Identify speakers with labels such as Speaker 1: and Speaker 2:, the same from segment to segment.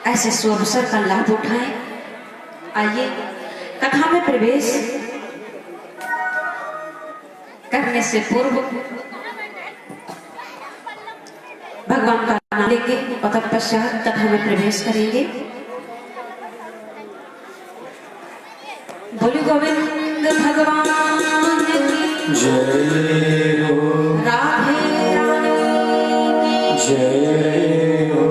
Speaker 1: ऐसे सुअवसर का लाभ उठाएं। आइए कथा में प्रवेश करने से पूर्व भगवान का नाम लेंगे और तत्पश्चात कथा में प्रवेश करेंगे। बोलो गोविंद भगवान की
Speaker 2: जय हो,
Speaker 1: राधे रानी की
Speaker 2: जय हो।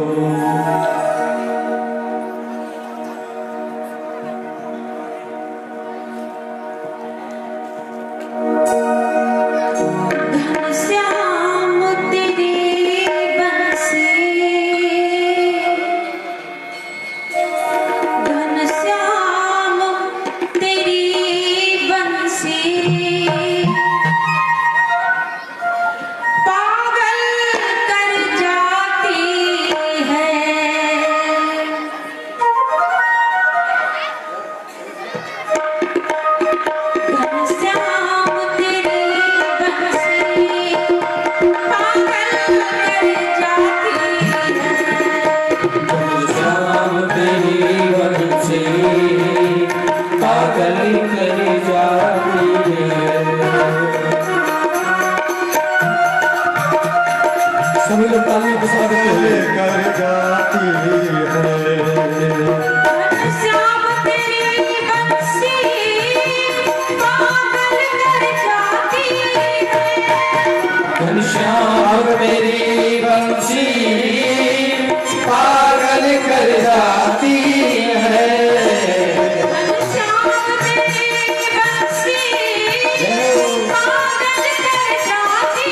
Speaker 1: घनश्याम तेरी बंसी, घनश्याम तेरी बंसी पागल कर जाती है। घनश्याम तेरी बंसी पागल कर जाती है।
Speaker 2: श्याम तेरी बंसी पागल कर जाती है। सभी लोग तालियों के साथ कर जाती है।
Speaker 1: घनश्याम तेरी बंसी पागल कर जाती है।
Speaker 2: घनश्याम मेरी बंसी पागल कर जाती है।
Speaker 1: घनश्याम तेरी बंसी पागल कर जाती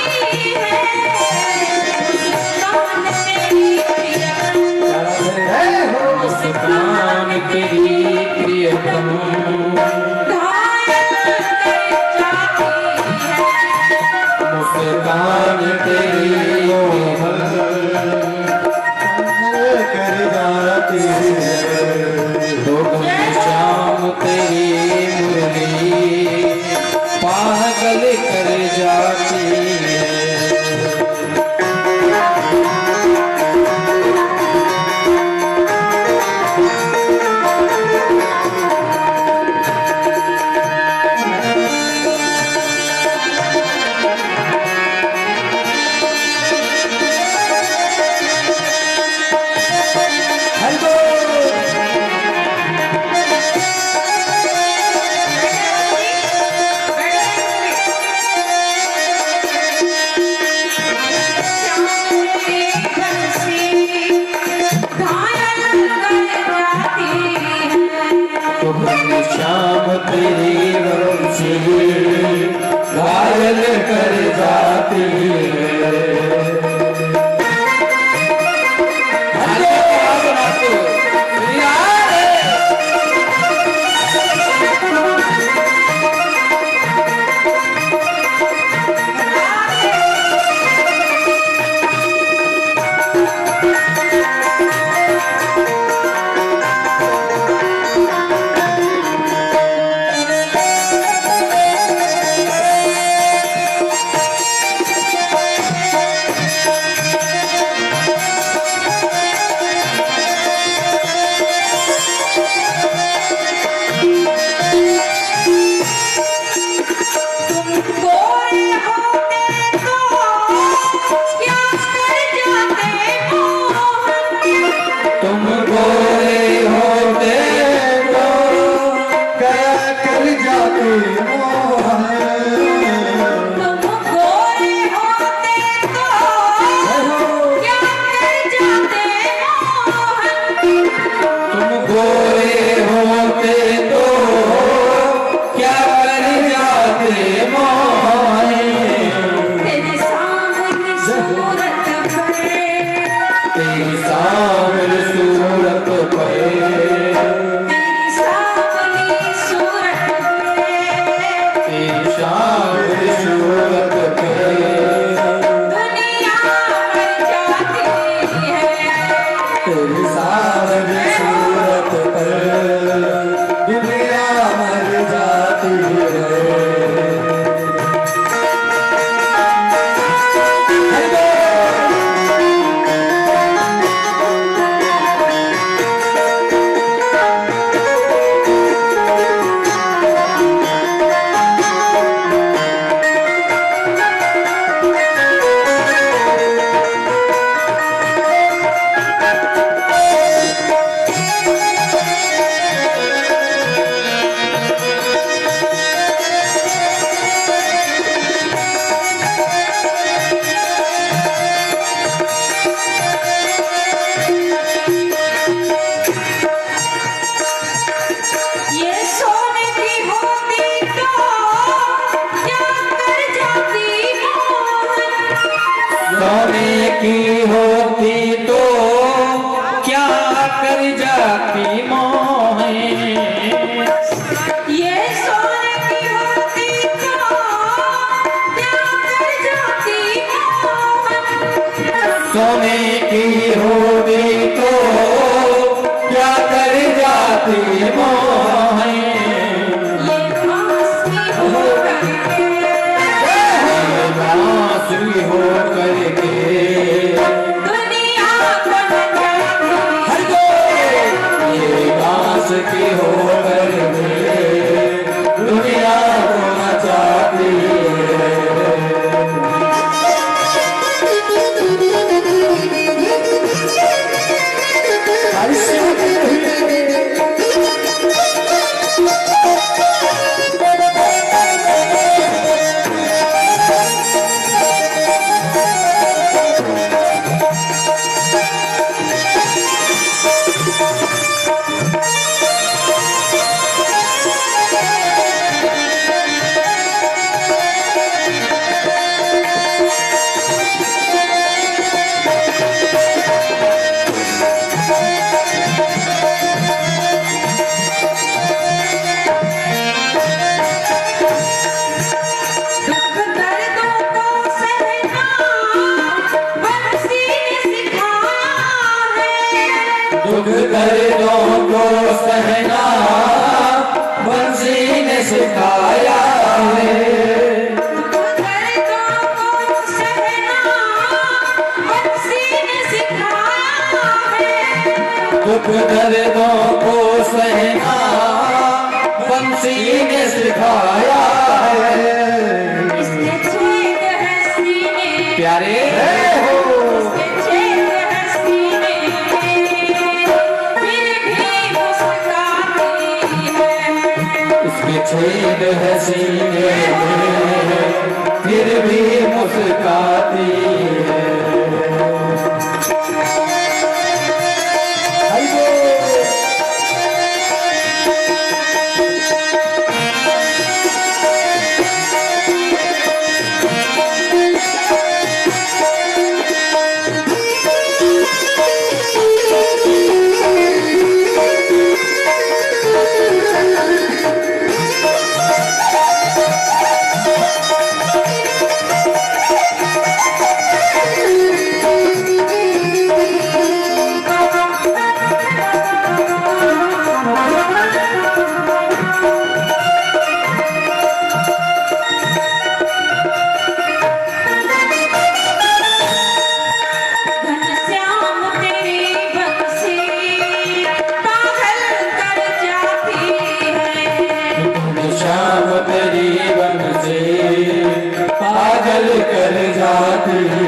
Speaker 1: है। मुस्कान तेरी प्रियतम,
Speaker 2: मुस्कान तेरी प्रियतम
Speaker 1: घायल कर जाती है।
Speaker 2: मुस्कान तेरी मोहन कर जाती है। तो घनश्याम तेरी मुरली पागल कर जाती है।
Speaker 1: घनश्याम तेरी बंसी घायल कर जाती है।
Speaker 2: तो घनश्याम कर जाती मोहे
Speaker 1: ये सोने की होती तो क्या कर जाती मोहन।
Speaker 2: सोने की होती तो क्या कर जाती मोहे
Speaker 1: ये
Speaker 2: बांसुरी हो करके
Speaker 1: दुनिया को नचाती
Speaker 2: ये बांस की हो करके दुनिया को नचाती दुख दर्दों को सहना बंसी ने सिखाया है दुख दर्दों को सहना बंसी ने सिखाया है प्यारे छेद है सीने में फिर भी मुस्काती है पागल कर जाती है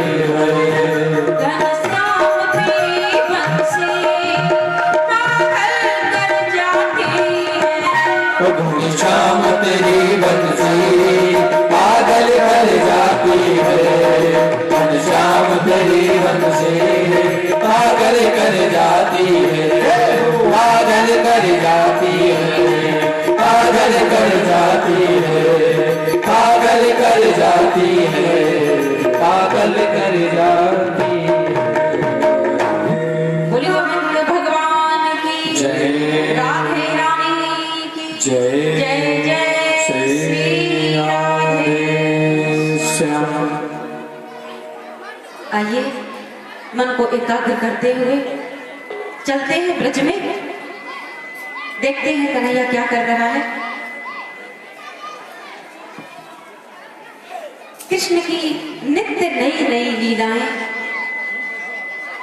Speaker 2: शाम तेरी बंसी पागल कर जाती है शाम तेरी बंसी पागल कर जाती है पागल कर जाती है पागल कर जाती है पागल कर जाती है पागल कर जाती है
Speaker 1: बोलिए गोविंद भगवान की
Speaker 2: जय
Speaker 1: राधे रानी की
Speaker 2: जय
Speaker 1: जय जय श्री राधे
Speaker 2: श्याम।
Speaker 1: आइए मन को एकाग्र करते हुए चलते हैं ब्रज में, देखते हैं कन्हैया क्या कर रहा है। कृष्ण की नित्य नई नई लीलाएं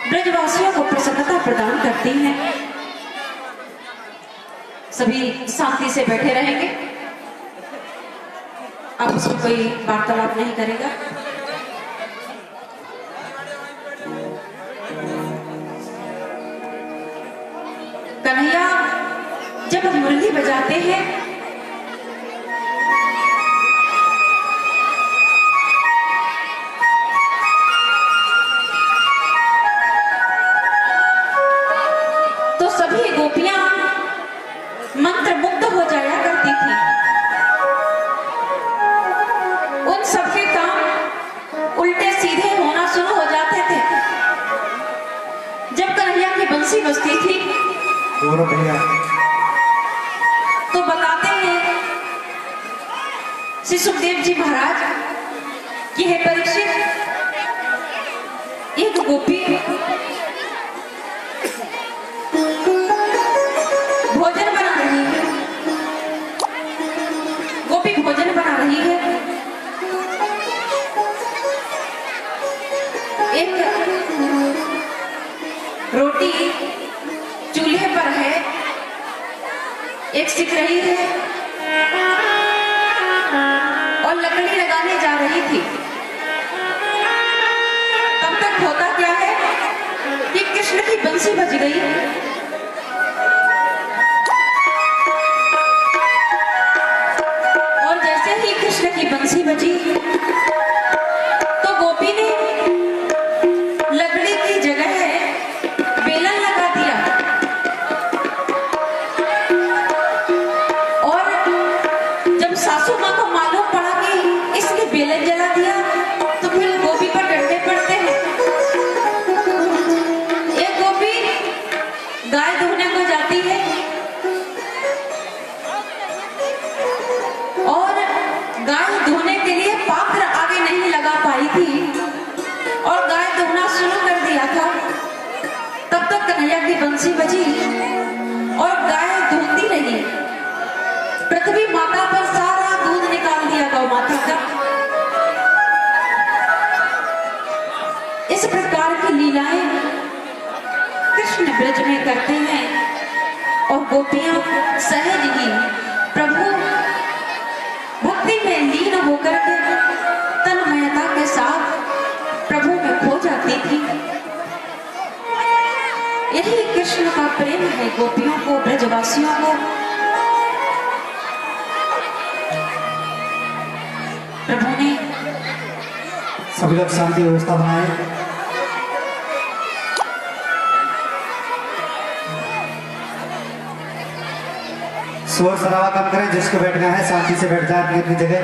Speaker 1: ब्रजवासियों को प्रसन्नता प्रदान करती हैं। सभी शांति से बैठे रहेंगे, आपस में कोई वार्तालाप नहीं करेगा। कन्हैया जब मुरली बजाते हैं तो सभी गोपियां मंत्र मुग्ध हो जाया करती थी। उन सबके काम उल्टे सीधे होना शुरू हो जाते थे। जब कन्हैया की बंसी बंसी बजती थी।
Speaker 2: गौरव भैया
Speaker 1: तो बताते हैं श्री सुखदेव जी महाराज कि हे परीक्षित, एक गोपी भोजन बना रही है। गोपी भोजन बना रही है। एक रोटी चूल्हे पर है, एक सिक रही है और लकड़ी लगाने जा रही थी। तब तक होता क्या है कि कृष्ण की बंसी बज गई। और जैसे ही कृष्ण की बंसी बजी तो गोपी ने लकड़ी की जगह बेलन लगा दिया और जब सासू माँ को मालूम पड़ा कि इसने बेलन जला दिया तो फिर गोपी पर डंडे पड़ते हैं। एक गोपी गाय धोने को जाती है और गाय धोने के लिए पात्र आगे नहीं लगा पाई थी और गाय धोना शुरू कर दिया था। तब तक कन्हैया की बंसी बजी और गाय धोती रही। पृथ्वी माता पर सारा दूध निकाल दिया गौ माता का। इस प्रकार की लीलाएं कृष्ण ब्रज में करते हैं और गोपियां सहज ही प्रभु भक्ति में लीन होकर के तन्मयता के साथ प्रभु में खो जाती थी। यही कृष्ण का प्रेम है गोपियों को, ब्रजवासियों को। प्रभु ने
Speaker 2: सभी लोग शांति व्यवस्था बनाए। शोर शराबा कम करें, जिसको बैठना है शांति से बैठ जाए अपनी जगह।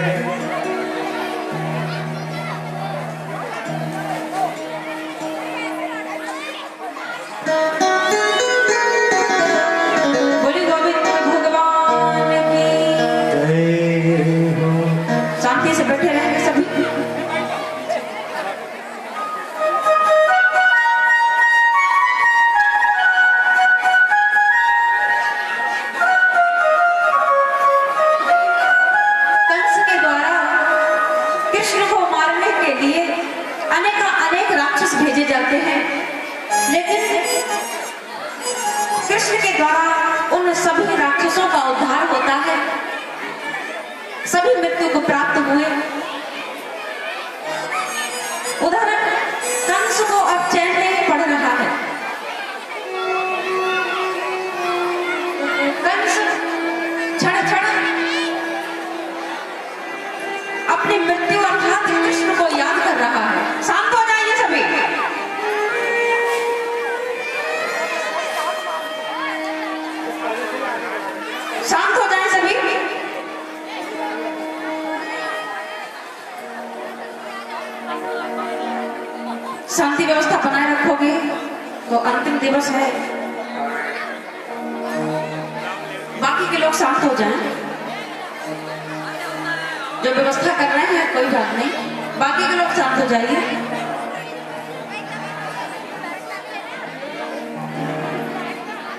Speaker 1: बोले गोविंद भगवान की
Speaker 2: जय हो।
Speaker 1: शांति से बैठे रहेंगे सभी। कंस के द्वारा कृष्ण को मारने के लिए अनेक राक्षस भेजे जाते हैं, लेकिन कृष्ण के द्वारा उन सभी राक्षसों का उद्धार होता है। सभी मृत्यु को प्राप्त हुए। उधर कंस को अब चैन नहीं पड़ रहा है। कंस क्षण क्षण अपनी मृत्यु अर्थात कृष्ण को याद कर रहा है। शांत हो जाइए सभी। शांत हो जाए सभी। शांति व्यवस्था बनाए रखोगे तो अंतिम दिवस है। बाकी के लोग शांत हो जाएं। जो व्यवस्था कर रहे हैं कोई बात नहीं, बाकी के लोग शांत हो जाइए।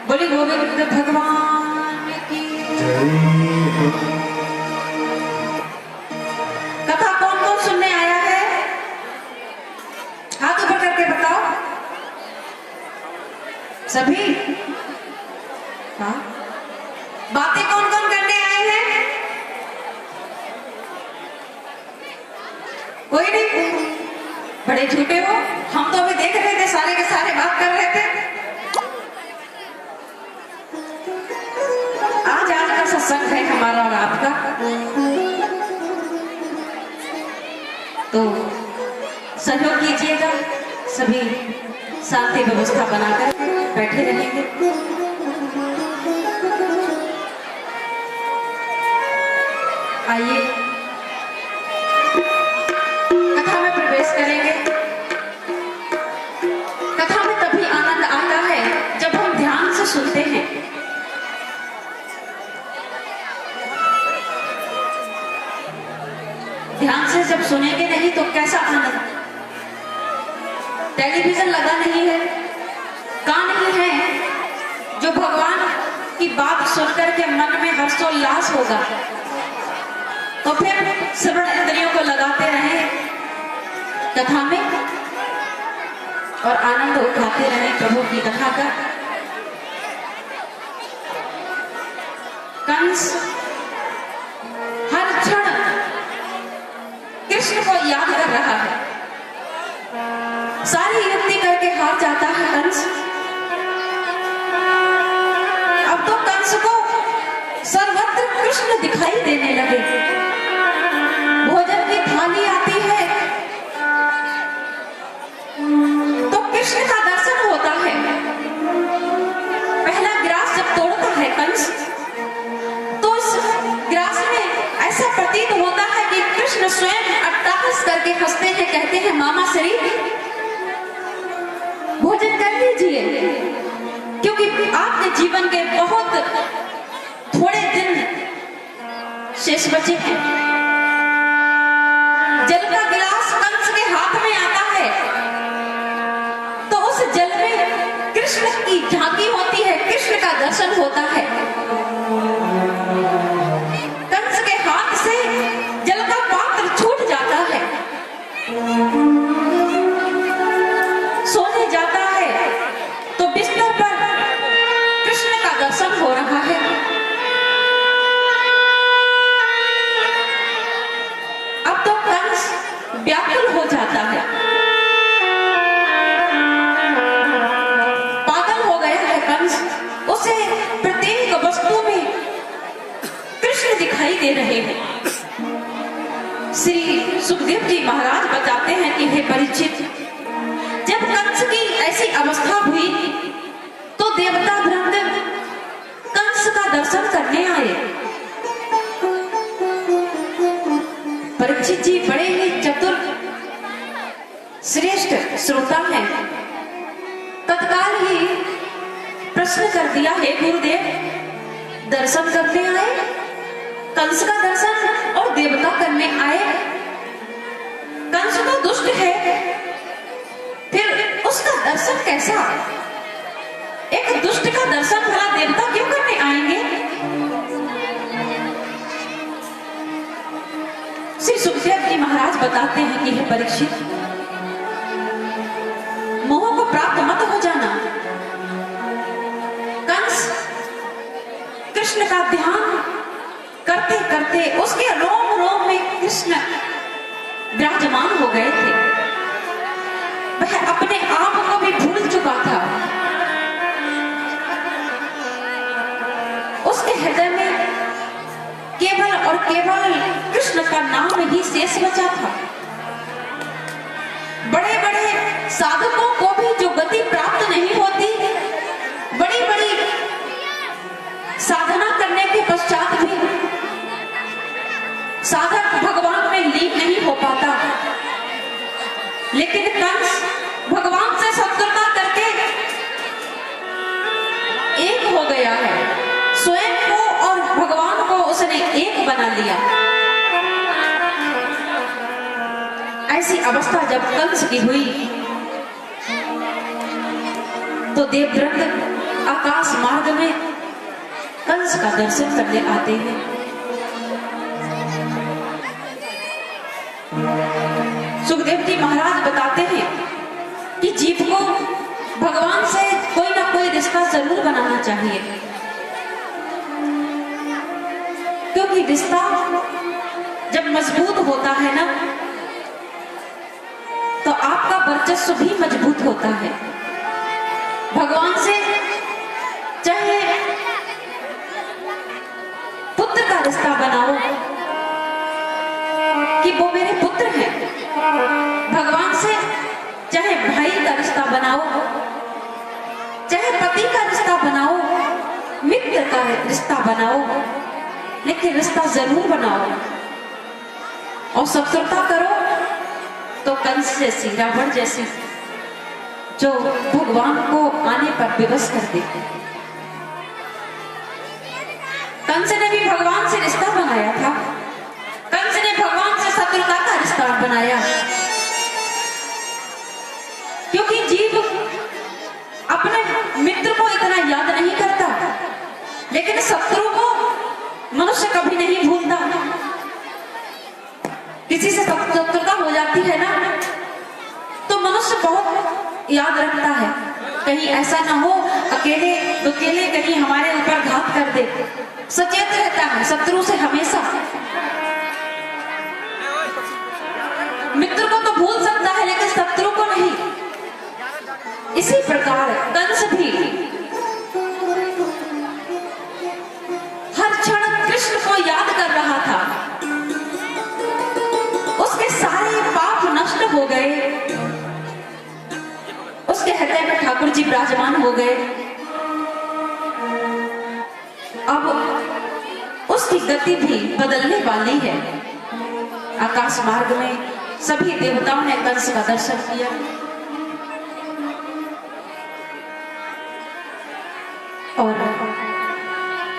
Speaker 1: बोली गोविंद भगवान की
Speaker 2: जय हो।
Speaker 1: कथा कौन कौन सुनने आया है? हाथ ऊपर करके बताओ। सभी? हाँ। बातें कौन कौन करने आए हैं? कोई नहीं? बड़े झूठे हो। हम तो अभी देख रहे थे, सारे के सारे बात कर रहे थे। आज का सत्संग है हमारा और आपका, तो सहयोग कीजिएगा। सभी शांति व्यवस्था बनाकर बैठे रहेंगे। आइए कथा में प्रवेश करेंगे। कथा में तभी आनंद आता है जब हम जब सुनेंगे नहीं तो कैसा आनंद। टेलीविजन लगा नहीं है, कान नहीं है जो भगवान की बात सुनकर के मन में हर्षोल्लास होगा, तो फिर श्रवण इंद्रियों को लगाते रहे कथा में और आनंद उठाते रहे प्रभु की कथा का। कंस हर क्षण कृष्ण को याद कर रहा है, सारी युक्ति करके हार जाता है कंस। अब तो कंस को सर्वत्र कृष्ण दिखाई देने लगे। भोजन की थाली आती है तो कृष्ण का दर्शन होता है। पहला गिलास जब तोड़ता है कंस तो उस गिलास में ऐसा प्रतीत होता है कि कृष्ण स्वयं अट्टहास करके हंसते हैं, कहते हैं मामा श्री भोजन कर लीजिए, क्योंकि आपके जीवन के बहुत थोड़े दिन शेष बचे हैं। जल का गिलास कंस के हाथ में आता है तो उस जल में कृष्ण की झांकी होती है, कृष्ण का दर्शन होता है। कंस के हाथ से जल का पात्र छूट जाता है, सोने जाता है तो बिस्तर पर कृष्ण का दर्शन हो रहा है। अब तो कंस व्याकुल हो जाता है, पागल हो गया है कंस। उसे प्रत्येक वस्तु में कृष्ण दिखाई दे रहे हैं। श्री सुखदेव जी महाराज बताते हैं कि हे परीक्षित, जब कंस की ऐसी अवस्था हुई तो देवता वृंद कंस का दर्शन करने आए। परीक्षित जी बड़े ही चतुर श्रेष्ठ श्रोता हैं, तत्काल ही प्रश्न कर दिया, हे गुरुदेव, दर्शन करने आए, कंस का दर्शन और देवता करने आए। कंस तो दुष्ट है, फिर उसका दर्शन कैसा? एक दुष्ट का दर्शन भला देवता क्यों करने आएंगे? श्री सुखदेव जी महाराज बताते हैं कि हे परीक्षित, मोह को प्राप्त मत हो जाना। कंस कृष्ण का ध्यान करते करते उसके रोम रोम में कृष्ण विराजमान हो गए थे। वह अपने आप को भी भूल चुका था। उसके हृदय में केवल और केवल कृष्ण का नाम ही शेष बचा था। बड़े बड़े साधकों को भी जो गति प्राप्त नहीं होती, बड़ी बड़ी साधना करने के पश्चात भी साधक भगवान में लीन नहीं हो पाता, लेकिन कंस भगवान से शत्रुता करके एक हो गया है। स्वयं को और भगवान को उसने एक बना लिया। ऐसी अवस्था जब कंस की हुई तो देवव्रत आकाश मार्ग में कंस का दर्शन करने आते हैं। सुखदेव जी महाराज बताते हैं कि जीव को भगवान से कोई ना कोई रिश्ता जरूर बनाना चाहिए, क्योंकि रिश्ता जब मजबूत होता है ना तो आपका वर्चस्व भी मजबूत होता है। भगवान से चाहे पुत्र का रिश्ता बनाओ कि वो मेरे पुत्र हैं, भगवान से चाहे भाई का रिश्ता बनाओ, चाहे पति का रिश्ता बनाओ, मित्र का रिश्ता बनाओ, लेकिन रिश्ता जरूर बनाओ। और शत्रुता करो तो कंस जैसी, रावण जैसी, जो भगवान को आने पर विवश कर देते। कंस ने भी भगवान से रिश्ता बनाया था, कंस ने भगवान से शत्रुता का रिश्ता स्थान बनाया, क्योंकि जीव अपने मित्र को इतना याद नहीं करता, लेकिन शत्रु को मनुष्य कभी नहीं भूलता। किसी से शत्रुता हो जाती है ना, तो मनुष्य बहुत याद रखता है, कहीं ऐसा ना हो अकेले दुकेले कहीं हमारे ऊपर घात कर दे। सचेत रहता है शत्रु से हमेशा। मित्र को तो भूल सकता है लेकिन शत्रु को नहीं। इसी प्रकार कंस भी हर क्षण कृष्ण को याद कर रहा था। उसके सारे पाप नष्ट हो गए, उसके हृदय में ठाकुर जी विराजमान हो गए। अब उसकी गति भी बदलने वाली है। आकाश मार्ग में सभी देवताओं ने कंस का दर्शन किया। और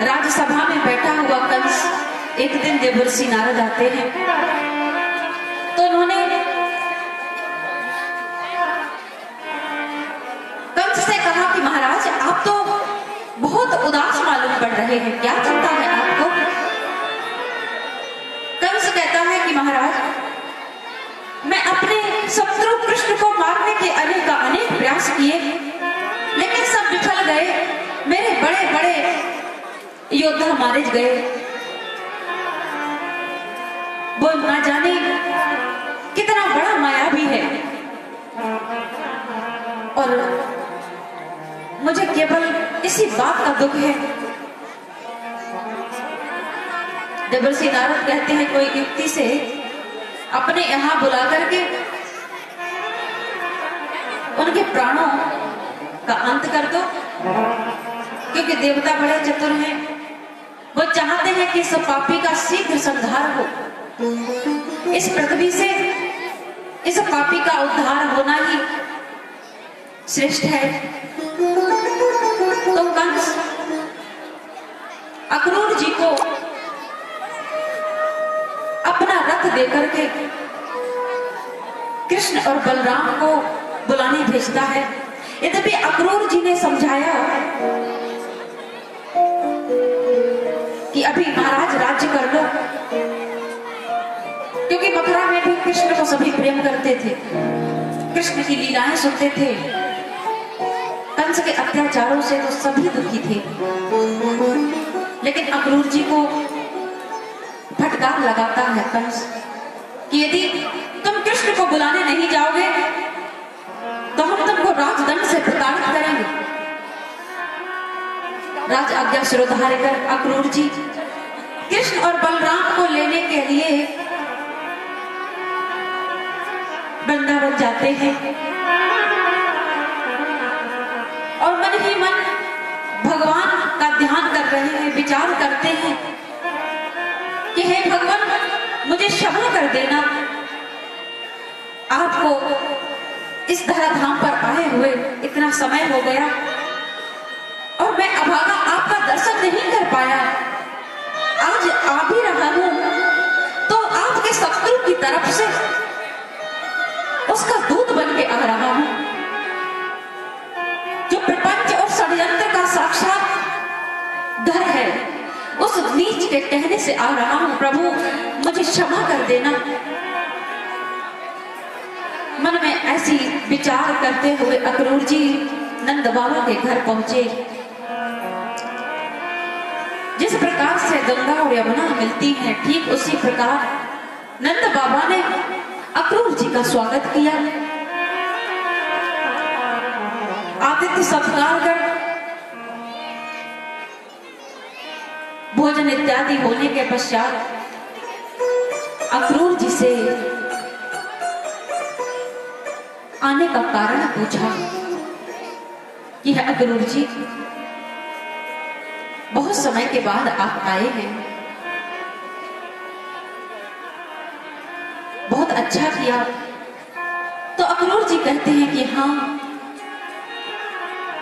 Speaker 1: राज्यसभा में बैठा हुआ कंस, एक दिन देवर्षि नारद आते हैं, तो उन्होंने कंस से कहा कि महाराज आप तो बहुत उदास मालूम पड़ रहे हैं, क्या चिंता है आपको? कंस कहता है कि महाराज मैं अपने शत्रु कृष्ण को मारने के अनेक प्रयास किए, लेकिन सब विफल गए। मेरे बड़े बड़े योद्धा मारे गए। वो ना जाने कितना बड़ा मायावी है, और मुझे केवल इसी बात का दुख है। देवर्षि नारद कहते हैं कोई युक्ति से अपने यहां बुला करके उनके प्राणों का अंत कर दो, क्योंकि देवता बड़े चतुर हैं। वो चाहते हैं कि इस पापी का शीघ्र संहार हो। इस पृथ्वी से इस पापी का उद्धार होना ही श्रेष्ठ है। तो कंस अक्रूर जी को अपना रथ देकर के कृष्ण और बलराम को बुलाने भेजता है। यद्यपि अक्रूर जी ने समझाया कि अभी महाराज राज्य कर लो, क्योंकि मथुरा में भी कृष्ण को सभी प्रेम करते थे, कृष्ण की लीलाएं सुनते थे। कंस के अत्याचारों से तो सभी दुखी थे, लेकिन अक्रूर जी को फटकार लगाता है कंस कि यदि तुम कृष्ण को बुलाने नहीं जाओगे तो हम तुमको राजदंड से प्रताड़ित करेंगे। राज आज्ञा शिरोधार्य कर अक्रूर जी कृष्ण और बलराम को लेने के लिए वृंदावन जाते हैं, और मन ही मन भगवान का ध्यान कर रहे हैं, विचार करते हैं कि हे भगवान मुझे क्षमा कर देना, आपको इस धराधाम पर आए हुए इतना समय हो गया और मैं अभागा आपका दर्शन नहीं कर पाया। आज आ भी रहा हूं तो आपके शत्रु की तरफ से उसका दूत बन के आ रहा हूं, जो प्रपंच और षड्यंत्र का साक्षात घर है, उस नीच के कहने से आ रहा हूं। प्रभु मुझे क्षमा कर देना। मन में ऐसी विचार करते हुए अक्रूर जी नंद बाबा के घर पहुंचे। जिस प्रकार से गंगा और यमुना मिलती हैं, ठीक उसी प्रकार नंद बाबा ने अक्रूर जी का स्वागत किया। आतिथ्य सत्कार कर भोजन इत्यादि होने के पश्चात अक्रूर जी से आने का कारण पूछा कि अक्रूर जी बहुत समय के बाद आप आए हैं, बहुत अच्छा किया। तो अक्रूर जी कहते हैं कि हाँ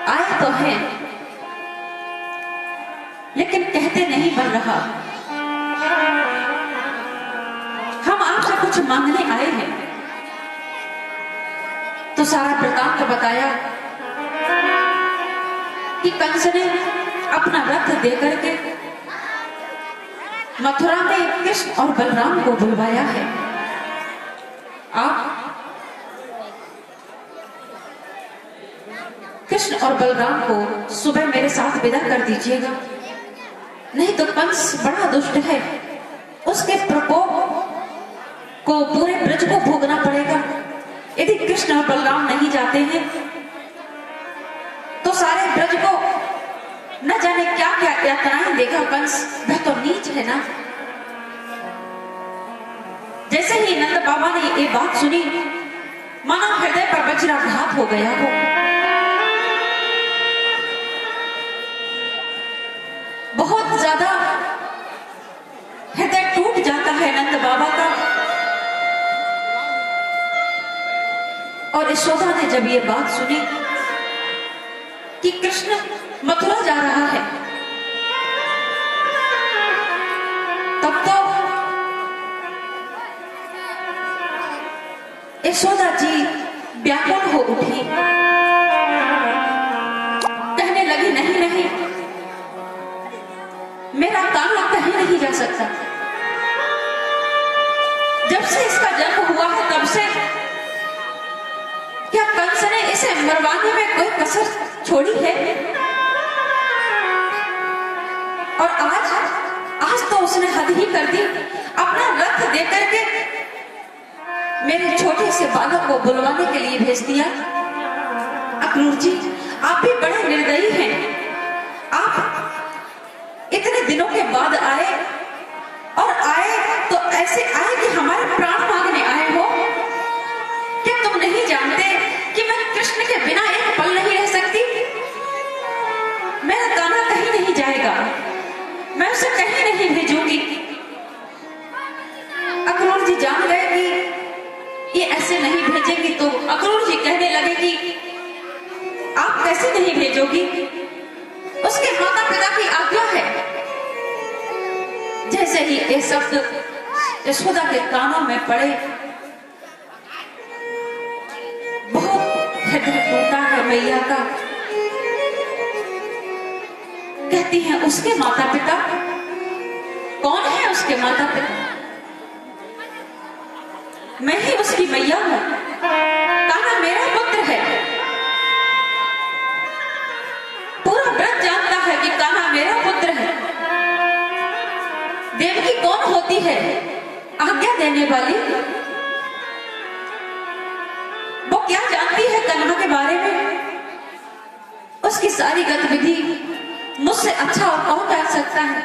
Speaker 1: आए तो हैं, लेकिन कहते नहीं बन रहा। हम आपसे कुछ कुछ मांगने आए हैं। तो सारा वृतांत बताया कि कंस ने अपना रथ देकर के मथुरा में कृष्ण और बलराम को बुलवाया है। आप कृष्ण और बलराम को सुबह मेरे साथ विदा कर दीजिएगा, नहीं तो कंस बड़ा दुष्ट है, उसके प्रकोप को पूरे ब्रज को भोगना पड़ेगा। यदि कृष्ण और बलराम नहीं जाते हैं तो सारे ब्रज को न जाने क्या क्या यातनाएं देगा कंस। वह तो नीच है ना। जैसे ही नंद बाबा ने ये बात सुनी, मानो हृदय पर वज्राघात हो गया हो। बहुत ज्यादा हृदय टूट जाता है नंद बाबा का। और यशोदा ने जब ये बात सुनी कि कृष्ण मथुरा जा रहा है, तब तो यशोदा जी व्याकुल हो उठी। कहने लगी, नहीं नहीं, मेरा कान्हा कहीं नहीं जा सकता। जब से इसका जन्म हुआ है तब से क्या कंस ने इसे मरवाने में कोई कसर छोड़ी है? और आज तो उसने हद ही कर दी। अपना रथ देकर के मेरे छोटे से बालक को बुलवाने के लिए भेज दिया। अक्रूर जी, आप भी बड़े निर्दयी हैं। आप इतने दिनों के बाद आए, और आए तो ऐसे आए कि हमारे प्राण मांगने आए हो। क्या तुम नहीं जानते कि मैं कृष्ण के बिना एक पल नहीं रह सकती? मेरा कान्हा कहीं नहीं जाएगा, मैं उसे कहीं नहीं भेजूंगी। अक्रूर जी जान गए कि ये ऐसे नहीं भेजेंगी, तो अक्रूर जी कहने लगे कि आप कैसे नहीं भेजोगी? उसके माता पिता की आज्ञा है। जैसे ही ये शब्द यशोदा के कानों में पड़े, बहुत हृदय टूटा है मैया का। कहती हैं, उसके माता पिता कौन है? उसके माता पिता मैं ही उसकी मैया हूं। कान्हा मेरा पुत्र है। पूरा ब्रज जानता है कि कान्हा मेरा पुत्र है। देवकी कौन होती है? आज्ञा देने वाली। वो क्या जानती है कान्हा के बारे में? उसकी सारी गतिविधि मुझसे अच्छा और कौन जान सकता है?